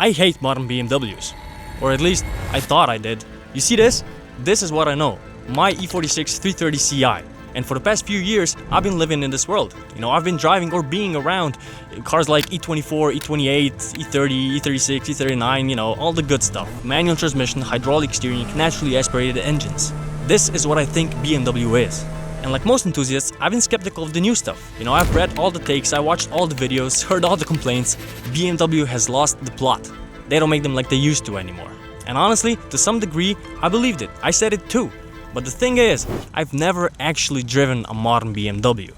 I hate modern BMWs. Or at least, I thought I did. You see this? This is what I know. My E46 330 Ci. And for the past few years, I've been living in this world. I've been driving or being around cars like E24, E28, E30, E36, E39, all the good stuff. Manual transmission, hydraulic steering, naturally aspirated engines. This is what I think BMW is. And like most enthusiasts, I've been skeptical of the new stuff. I've read all the takes, I watched all the videos, heard all the complaints. BMW has lost the plot. They don't make them like they used to anymore. And honestly, to some degree, I believed it. I said it too. But the thing is, I've never actually driven a modern BMW.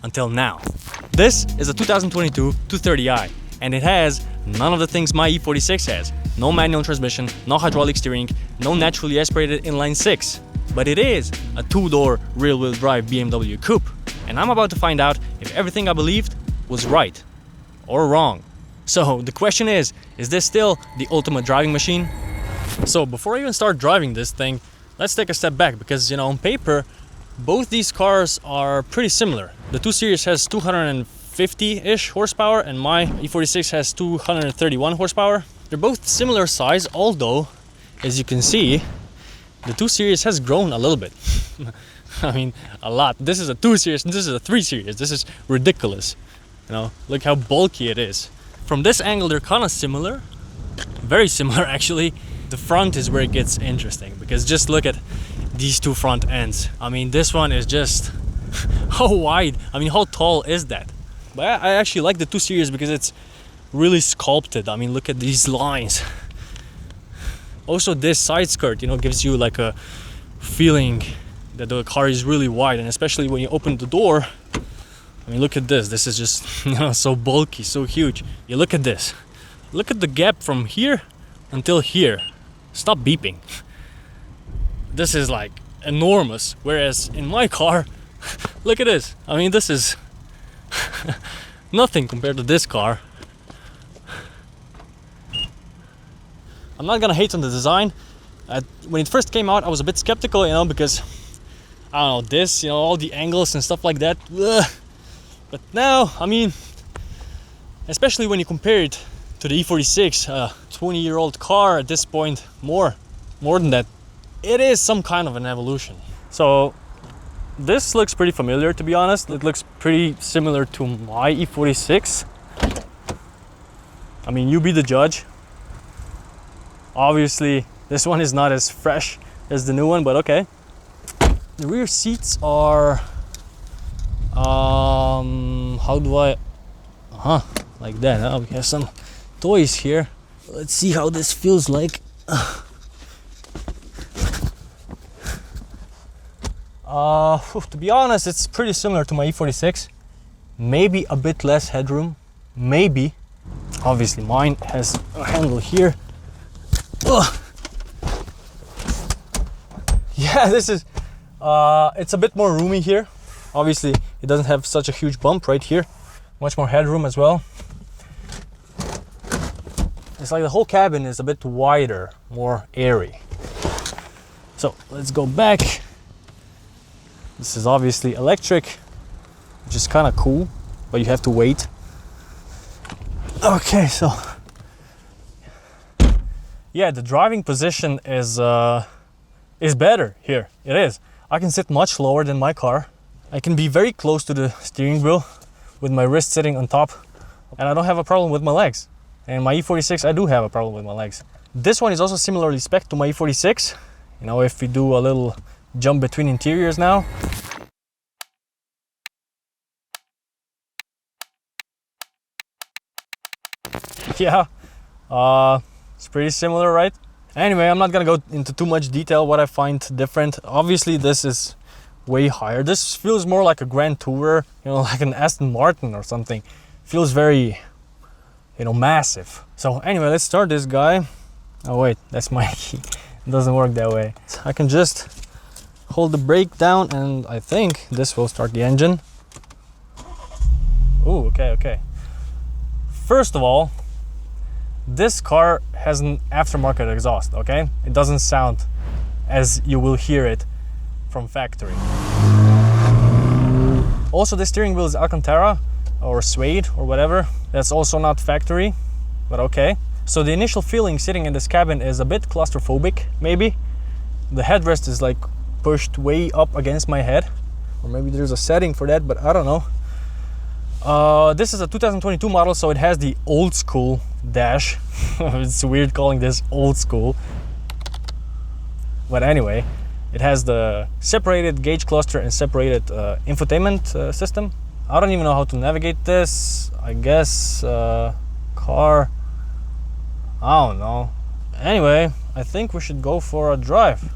Until now. This is a 2022 230i. And it has none of the things my E46 has. No manual transmission, no hydraulic steering, no naturally aspirated inline six. But it is a two-door rear-wheel drive BMW coupe. And I'm about to find out if everything I believed was right or wrong. So the question is this still the ultimate driving machine? So before I even start driving this thing, let's take a step back because, on paper, both these cars are pretty similar. The 2 Series has 250-ish horsepower and my E46 has 231 horsepower. They're both similar size, although, as you can see, the 2 Series has grown a little bit. I mean, a lot. This is a 2 Series and this is a 3 Series. This is ridiculous. Look how bulky it is. From this angle, they're kind of similar. Very similar, actually. The front is where it gets interesting because just look at these two front ends. I mean, this one is just how wide, how tall is that? But I actually like the 2 Series because it's really sculpted. I mean, look at these lines. Also, this side skirt, gives you like a feeling that the car is really wide, and especially when you open the door. I mean, look at this. This is just, so bulky, so huge. You look at this. Look at the gap from here until here. Stop beeping. This is like enormous. Whereas in my car, look at this. I mean, this is nothing compared to this car. I'm not gonna hate on the design. When it first came out, I was a bit skeptical, because I don't know, this, all the angles and stuff like that. Ugh. But now, I mean, especially when you compare it to the E46, a 20-year-old car at this point, more than that, it is some kind of an evolution. So this looks pretty familiar, to be honest. It looks pretty similar to my E46. I mean, you be the judge. Obviously, this one is not as fresh as the new one, but okay. The rear seats are, how do I, like that. Huh? We have some toys here. Let's see how this feels like. To be honest, it's pretty similar to my E46. Maybe a bit less headroom. Maybe. Obviously, mine has a handle here. Ugh. Yeah, this is, it's a bit more roomy here. Obviously, it doesn't have such a huge bump right here. Much more headroom as well. It's like the whole cabin is a bit wider, more airy. So let's go back. This is obviously electric, which is kind of cool, but you have to wait. Okay, so yeah, the driving position is better here. It is. I can sit much lower than my car. I can be very close to the steering wheel with my wrist sitting on top, and I don't have a problem with my legs. And my E46, I do have a problem with my legs. This one is also similarly spec'd to my E46. If we do a little jump between interiors now. Yeah, it's pretty similar, right? Anyway, I'm not gonna go into too much detail what I find different. Obviously, this is way higher. This feels more like a Grand Tourer, like an Aston Martin or something. Feels very, massive. So anyway, let's start this guy. Oh wait, that's my key. It doesn't work that way. I can just hold the brake down and I think this will start the engine. Ooh, okay. First of all, this car has an aftermarket exhaust, okay? It doesn't sound as you will hear it from factory. Also, the steering wheel is Alcantara or suede or whatever. That's also not factory, but okay. So the initial feeling sitting in this cabin is a bit claustrophobic, maybe. The headrest is like pushed way up against my head. Or maybe there's a setting for that, but I don't know. This is a 2022 model, so it has the old school dash. It's weird calling this old school. But anyway, it has the separated gauge cluster and separated infotainment system. I don't even know how to navigate this. I guess car. I don't know. Anyway, I think we should go for a drive.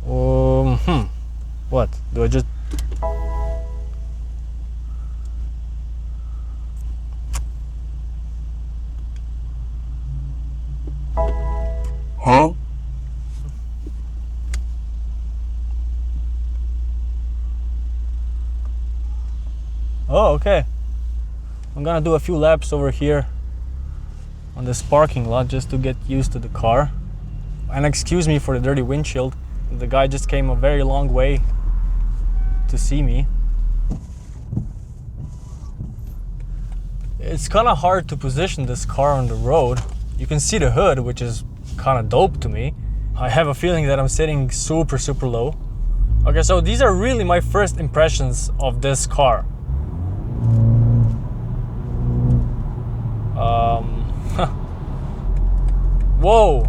What? Do I just... Huh? Oh, okay. I'm gonna do a few laps over here on this parking lot just to get used to the car. And excuse me for the dirty windshield. The guy just came a very long way to see me. It's kind of hard to position this car on the road. You can see the hood, which is kind of dope to me. I have a feeling that I'm sitting super low. Okay, so these are really my first impressions of this car. Whoa.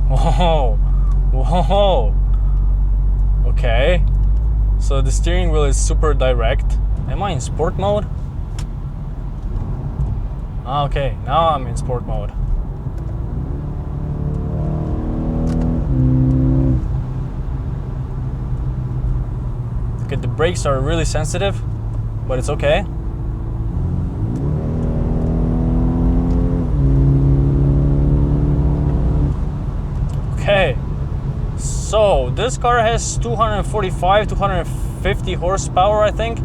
Whoa. Whoa. Okay. So the steering wheel is super direct. Am I in sport mode? Ah, okay, now I'm in sport mode. Okay, the brakes are really sensitive, but it's okay. Okay, so this car has 245, 250 horsepower, I think.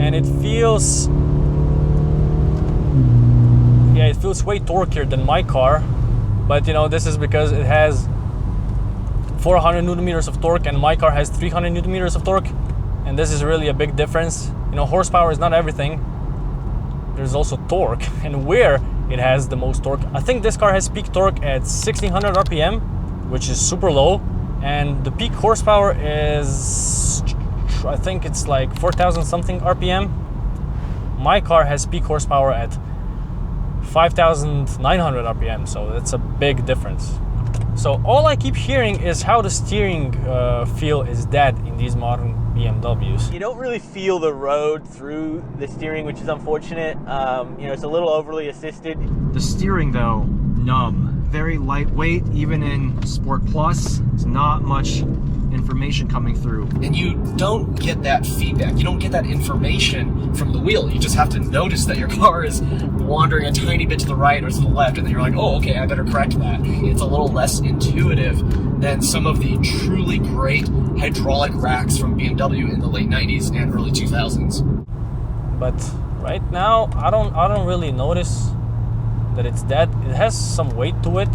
And it feels... yeah, it feels way torquier than my car. But you know, this is because it has 400 newton meters of torque and my car has 300 newton meters of torque. And this is really a big difference. You know, horsepower is not everything. There's also torque and where it has the most torque. I think this car has peak torque at 1600 RPM, which is super low. And the peak horsepower is, I think it's like 4000 something RPM. My car has peak horsepower at 5,900 RPM, so that's a big difference. So all I keep hearing is how the steering feel is dead in these modern BMWs. You don't really feel the road through the steering, which is unfortunate. You know, it's a little overly assisted. The steering though, numb. Very lightweight, even in Sport Plus. There's not much information coming through. And you don't get that feedback. You don't get that information from the wheel. You just have to notice that your car is wandering a tiny bit to the right or to the left, and then you're like, oh, okay, I better correct that. It's a little less intuitive than some of the truly great hydraulic racks from BMW in the late 90s and early 2000s. But right now, I don't really notice that it's dead. It has some weight to it.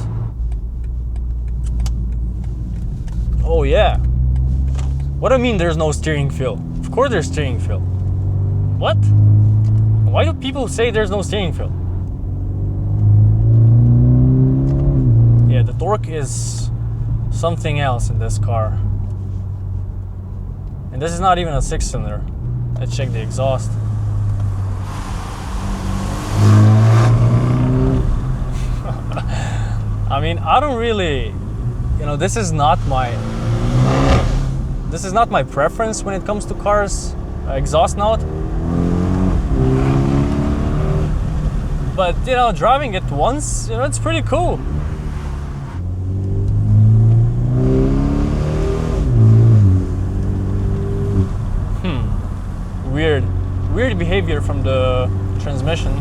Oh yeah. What do you mean there's no steering feel? Of course there's steering feel. What? Why do people say there's no steering feel? Yeah, the torque is something else in this car. And this is not even a 6-cylinder. Let's check the exhaust. I mean, I don't really, you know, this is not my preference when it comes to cars, exhaust note. But, you know, driving it once, you know, it's pretty cool. Weird behavior from the transmission.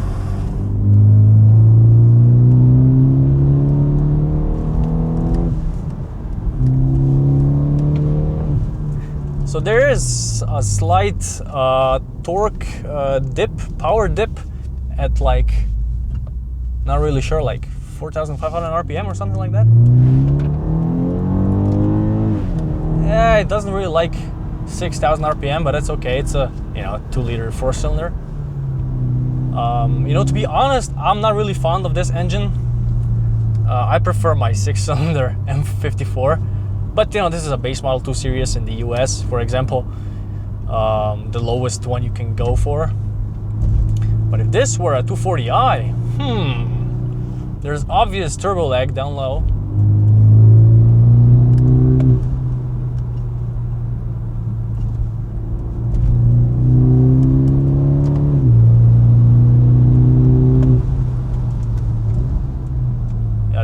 So there is a slight torque power dip at like, not really sure, like 4,500 RPM or something like that. Yeah, it doesn't really like 6,000 RPM, but that's okay. It's a, you know, 2-liter 4-cylinder. You know, to be honest, I'm not really fond of this engine. I prefer my 6-cylinder M54, but you know, this is a base model 2 Series in the US, for example, the lowest one you can go for. But if this were a 240i, there's obvious turbo lag down low.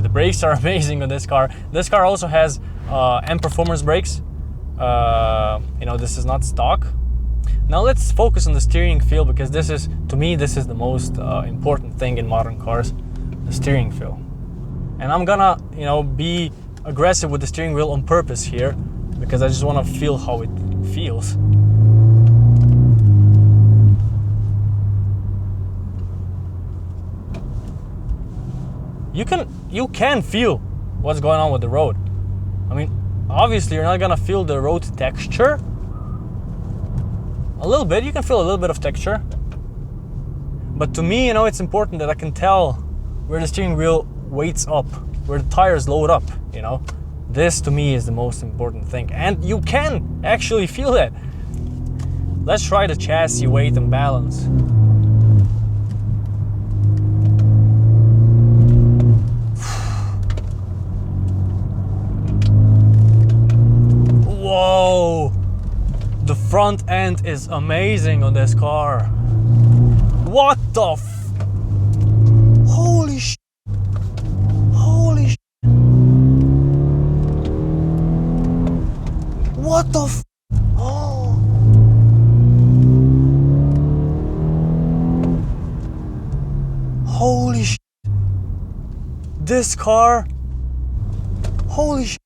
The brakes are amazing on this car. This car also has M Performance brakes. You know, this is not stock. Now let's focus on the steering feel, because this is, to me, this is the most important thing in modern cars, the steering feel. And I'm gonna, you know, be aggressive with the steering wheel on purpose here, because I just want to feel how it feels. You can feel what's going on with the road. I mean, obviously you're not gonna feel the road texture. A little bit, you can feel a little bit of texture. But to me, you know, it's important that I can tell where the steering wheel weights up, where the tires load up, you know. This to me is the most important thing. And you can actually feel that. Let's try the chassis weight and balance. Whoa! The front end is amazing on this car. What the holy sh! Holy sh! What the oh! Holy sh! This car, holy sh!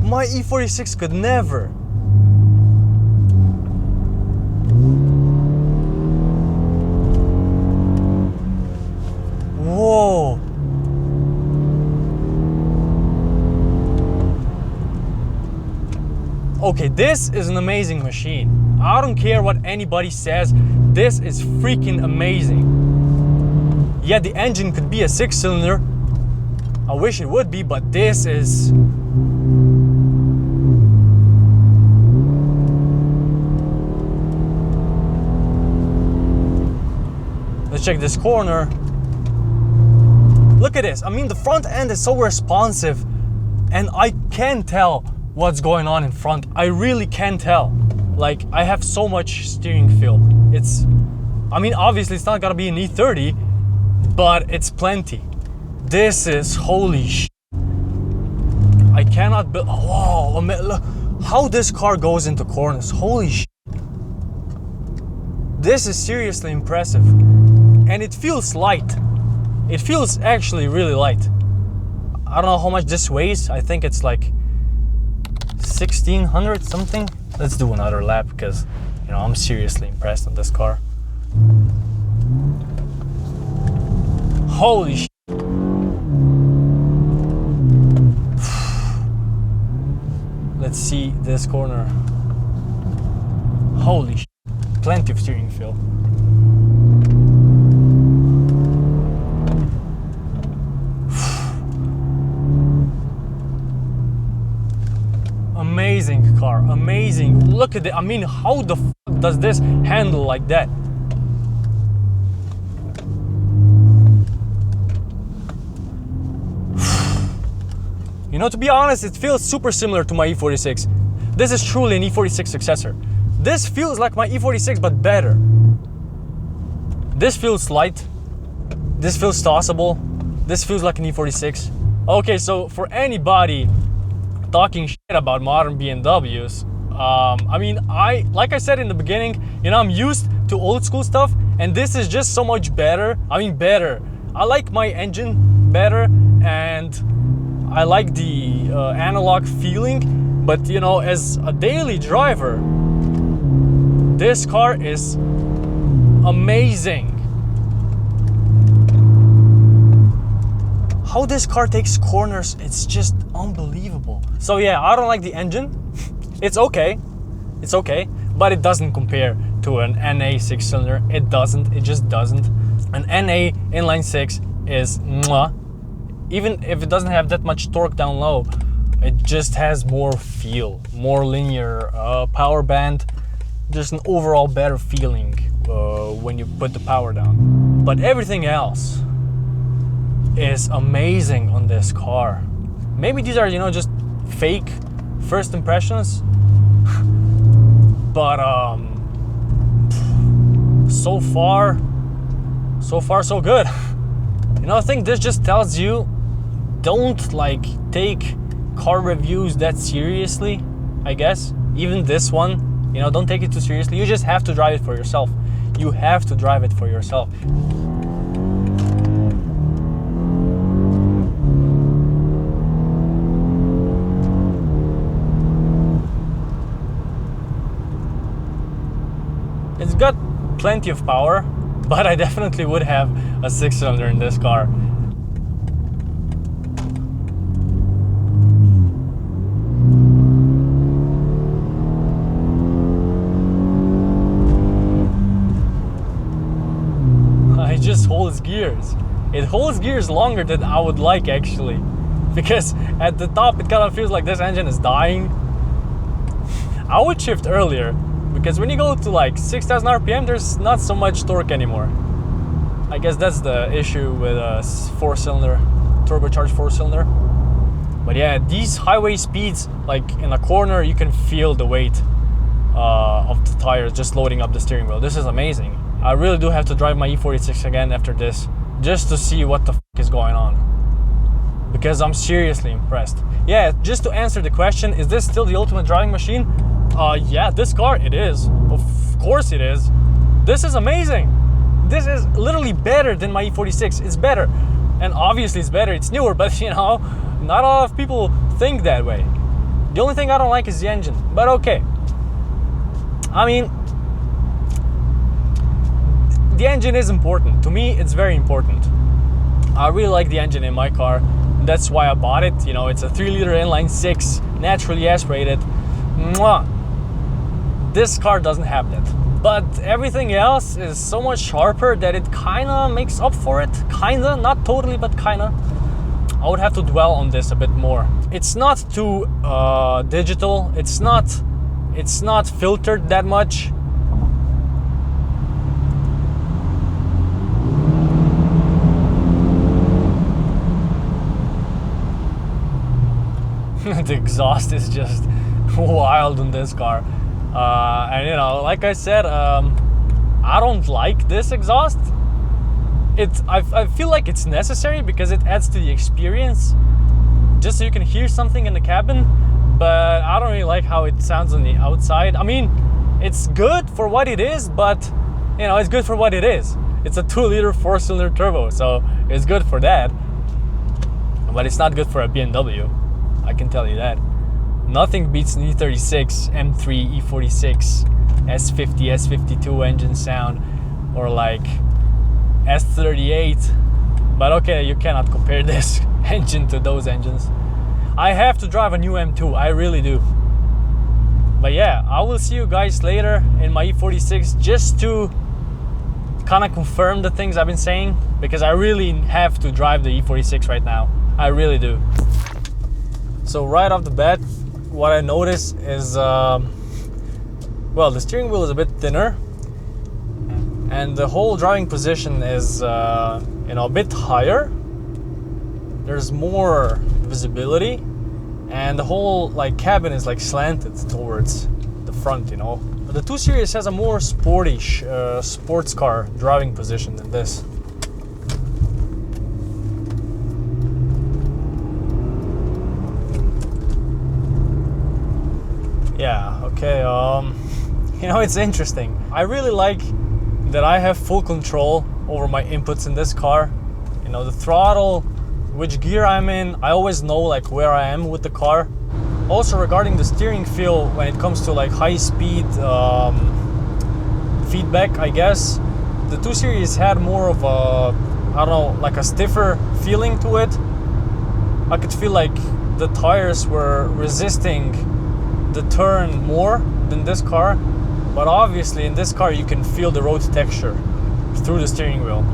My E46 could never. Whoa. Okay, this is an amazing machine. I don't care what anybody says, this is freaking amazing. Yeah, the engine could be a 6-cylinder. I wish it would be, but this is... Let's check this corner. Look at this. I mean, the front end is so responsive, and I can tell what's going on in front. I really can tell. Like, I have so much steering feel. It's, I mean, obviously it's not gonna be an E30, but it's plenty. This is holy sh. I cannot build. Oh, look how this car goes into corners. Holy sh. This is seriously impressive. And it feels light. It feels actually really light. I don't know how much this weighs. I think it's like 1600 something. Let's do another lap, because, you know, I'm seriously impressed on this car. Holy sh. Let's see this corner. Holy sh. Plenty of steering feel. Amazing car, amazing. Look at it. I mean, how the f does this handle like that? You know, to be honest, it feels super similar to my E46. This is truly an E46 successor. This feels like my E46, but better. This feels light. This feels tossable. This feels like an E46. Okay, so for anybody talking shit about modern BMWs, I mean, like I said in the beginning, you know, I'm used to old school stuff, and this is just so much better. I mean, better. I like my engine better, and I like the analog feeling, but you know, as a daily driver, this car is amazing. How this car takes corners, it's just unbelievable. So yeah, I don't like the engine. It's okay, but it doesn't compare to an NA 6-cylinder. It doesn't, it just doesn't. An NA inline 6 is mwah. Even if it doesn't have that much torque down low, it just has more feel, more linear power band, just an overall better feeling when you put the power down. But everything else is amazing on this car. Maybe these are, you know, just fake first impressions, but so far so good. You know, I think this just tells you, don't like take car reviews that seriously, I guess. Even this one, you know, don't take it too seriously. You just have to drive it for yourself. You have to drive it for yourself. It's got plenty of power, but I definitely would have a 6-cylinder in this car. It just holds gears. It holds gears longer than I would like, actually, because at the top it kind of feels like this engine is dying. I would shift earlier, because when you go to like 6,000 RPM, there's not so much torque anymore. I guess that's the issue with a 4-cylinder, turbocharged 4-cylinder. But yeah, these highway speeds, like in a corner, you can feel the weight of the tires just loading up the steering wheel. This is amazing. I really do have to drive my E46 again after this, just to see what the f is going on, because I'm seriously impressed. Yeah, just to answer the question, is this still the ultimate driving machine? Yeah, this car, it is. Of course it is. This is amazing. This is literally better than my E46. It's better. And obviously it's better. It's newer, but you know, not a lot of people think that way. The only thing I don't like is the engine, but okay. I mean, the engine is important. To me, it's very important. I really like the engine in my car. That's why I bought it. You know, it's a 3-liter inline 6, naturally aspirated. Mwah. This car doesn't have that. But everything else is so much sharper that it kinda makes up for it. Kinda, not totally, but kinda. I would have to dwell on this a bit more. It's not too digital. It's not filtered that much. The exhaust is just wild on this car. And you know, like I said, I don't like this exhaust. I feel like it's necessary because it adds to the experience, just so you can hear something in the cabin, but I don't really like how it sounds on the outside. I mean, it's good for what it is, but you know, it's good for what it is. It's a 2-liter 4-cylinder turbo, so it's good for that, but it's not good for a BMW, I can tell you that. Nothing beats an E36, M3, E46, S50, S52 engine sound, or like S38. But okay, you cannot compare this engine to those engines. I have to drive a new M2, I really do. But yeah, I will see you guys later in my E46, just to kind of confirm the things I've been saying, because I really have to drive the E46 right now. I really do. So right off the bat, what I notice is, well, the steering wheel is a bit thinner, and the whole driving position is, you know, a bit higher. There's more visibility, and the whole like cabin is like slanted towards the front, you know. But the 2 Series has a more sportish, sports car driving position than this. Yeah, okay, you know, it's interesting. I really like that I have full control over my inputs in this car. You know, the throttle, which gear I'm in, I always know like where I am with the car. Also regarding the steering feel, when it comes to like high speed feedback, I guess, the 2 Series had more of a, I don't know, like a stiffer feeling to it. I could feel like the tires were resisting the turn more than this car, but obviously in this car you can feel the road texture through the steering wheel.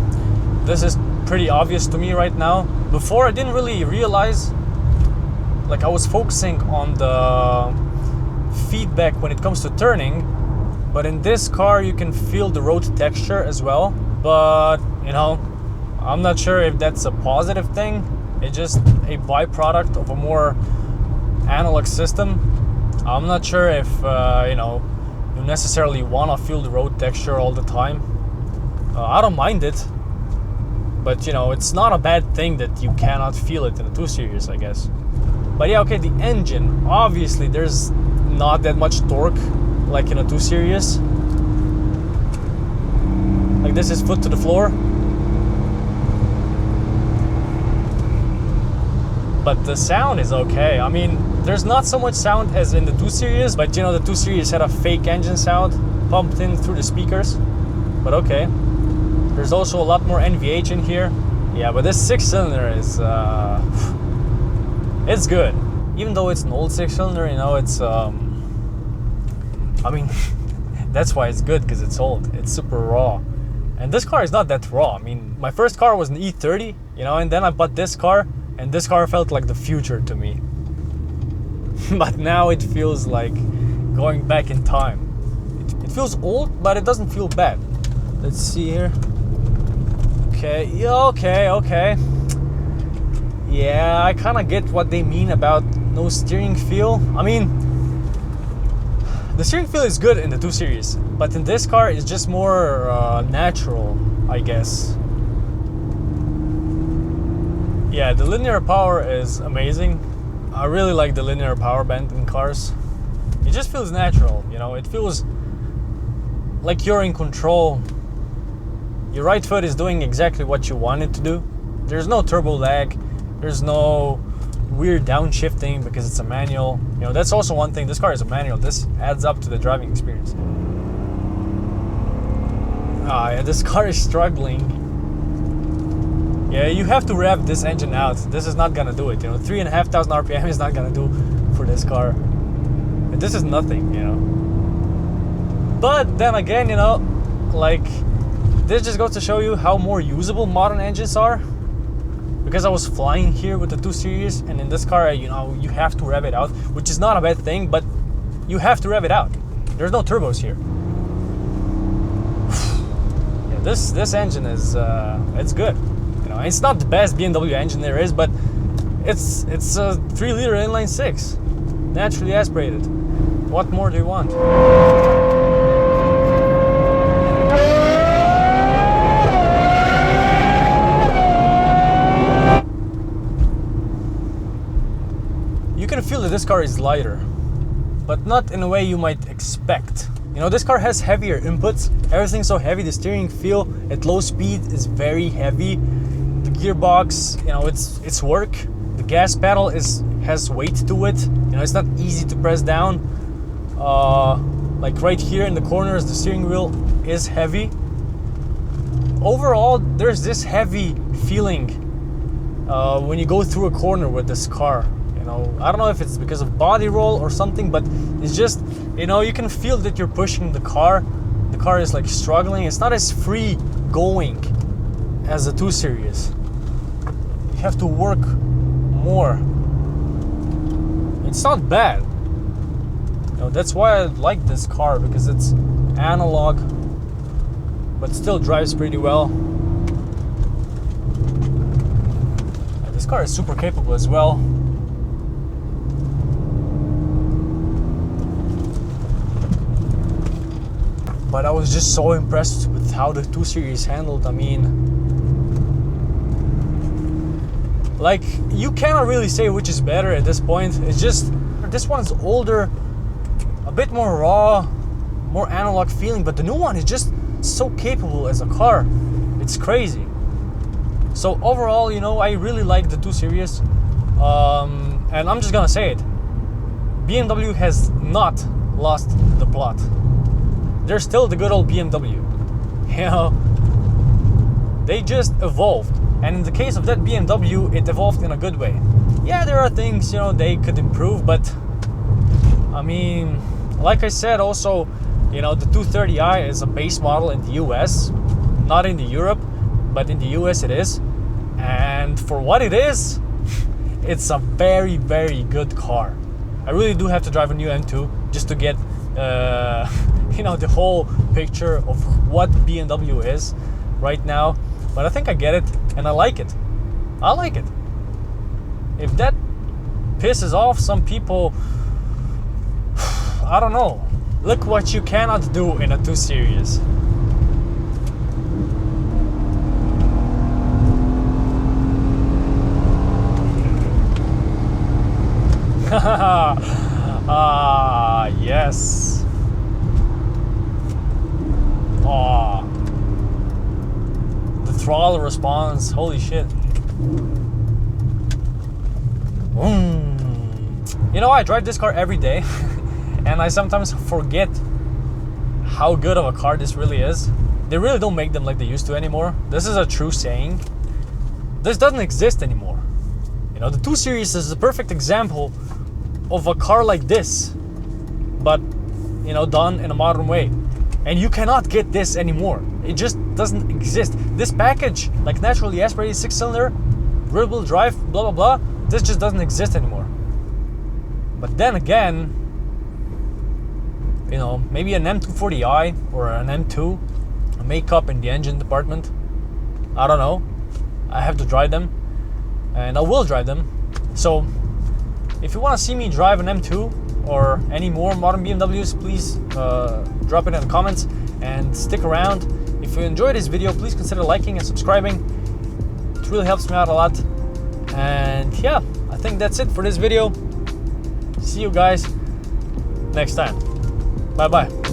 this is pretty obvious to me right now. Before, I didn't really realize, like I was focusing on the feedback when it comes to turning, but in this car you can feel the road texture as well. But you know, I'm not sure if that's a positive thing. It's just a byproduct of a more analog system. I'm not sure if you know, you necessarily want to feel the road texture all the time. I don't mind it, but you know, it's not a bad thing that you cannot feel it in a 2 Series, I guess. But yeah, okay, the engine, obviously there's not that much torque like in a 2 Series. Like this is foot to the floor. But the sound is okay. I mean, there's not so much sound as in the 2 Series, but you know, the 2 Series had a fake engine sound pumped in through the speakers. But okay. There's also a lot more NVH in here. Yeah, but this 6-cylinder is it's good. Even though it's an old 6-cylinder, you know, it's I mean, that's why it's good, because it's old. It's super raw. And this car is not that raw. I mean, my first car was an E30, you know, and then I bought this car, and this car felt like the future to me. But now it feels like going back in time. It feels old, but it doesn't feel bad. Let's see here. Okay, yeah, okay. Yeah, I kind of get what they mean about no steering feel. I mean, the steering feel is good in the 2 Series, but in this car it's just more natural, I guess. Yeah, the linear power is amazing. I really like the linear power band in cars. It just feels natural, you know, it feels like you're in control. Your right foot is doing exactly what you want it to do. There's no turbo lag. There's no weird downshifting because it's a manual. You know, that's also one thing. This car is a manual. This adds up to the driving experience. Yeah, this car is struggling. Yeah, you have to rev this engine out. This is not gonna do it. You know, 3,500 RPM is not gonna do for this car. And this is nothing, you know. But then again, you know, like, this just goes to show you how more usable modern engines are. Because I was flying here with the 2 Series, and in this car, you know, you have to rev it out, which is not a bad thing, but you have to rev it out. There's no turbos here. Yeah, this engine is it's good. You know, it's not the best BMW engine there is, but it's a 3-liter inline 6, naturally aspirated. What more do you want? You can feel that this car is lighter, but not in a way you might expect. You know, this car has heavier inputs. Everything's so heavy. The steering feel at low speed is very heavy. The gearbox, you know, it's work. The gas pedal has weight to it. You know, it's not easy to press down. Like right here in the corners, the steering wheel is heavy. Overall, there's this heavy feeling when you go through a corner with this car. I don't know if it's because of body roll or something, but it's just, you know, you can feel that you're pushing the car. The car is like struggling. It's not as free going as a 2 Series. You have to work more. It's not bad. You know, that's why I like this car, because it's analog, but still drives pretty well. And this car is super capable as well. But I was just so impressed with how the 2 Series handled. I mean, like, you cannot really say which is better at this point. It's just, this one's older, a bit more raw, more analog feeling, but the new one is just so capable as a car. It's crazy. So overall, you know, I really like the 2 Series. And I'm just gonna say it. BMW has not lost the plot. They're still the good old BMW. You know, they just evolved. And in the case of that BMW, it evolved in a good way. Yeah, there are things, you know, they could improve, but I mean, like I said, also, you know, the 230i is a base model in the US, not in the Europe. but in the US it is. And for what it is, it's a very, very good car. I really do have to drive a new M2 just to get you know, the whole picture of what BMW is right now. But I think I get it, and I like it. I like it. If that pisses off some people, I don't know. Look what you cannot do in a 2 Series. Yes. Oh, the throttle response, holy shit. You know, I drive this car every day and I sometimes forget how good of a car this really is. They really don't make them like they used to anymore. This is a true saying. This doesn't exist anymore. You know, the 2 Series is a perfect example of a car like this, but, you know, done in a modern way. And you cannot get this anymore. It just doesn't exist. This package, like naturally aspirated 6-cylinder, rear-wheel drive, blah, blah, blah, this just doesn't exist anymore. But then again, you know, maybe an M240i or an M2, a makeup in the engine department. I don't know. I have to drive them, and I will drive them. So, if you want to see me drive an M2 or any more modern BMWs, please drop it in the comments and stick around. If you enjoyed this video, please consider liking and subscribing. It really helps me out a lot. And yeah, I think that's it for this video. See you guys next time. Bye bye.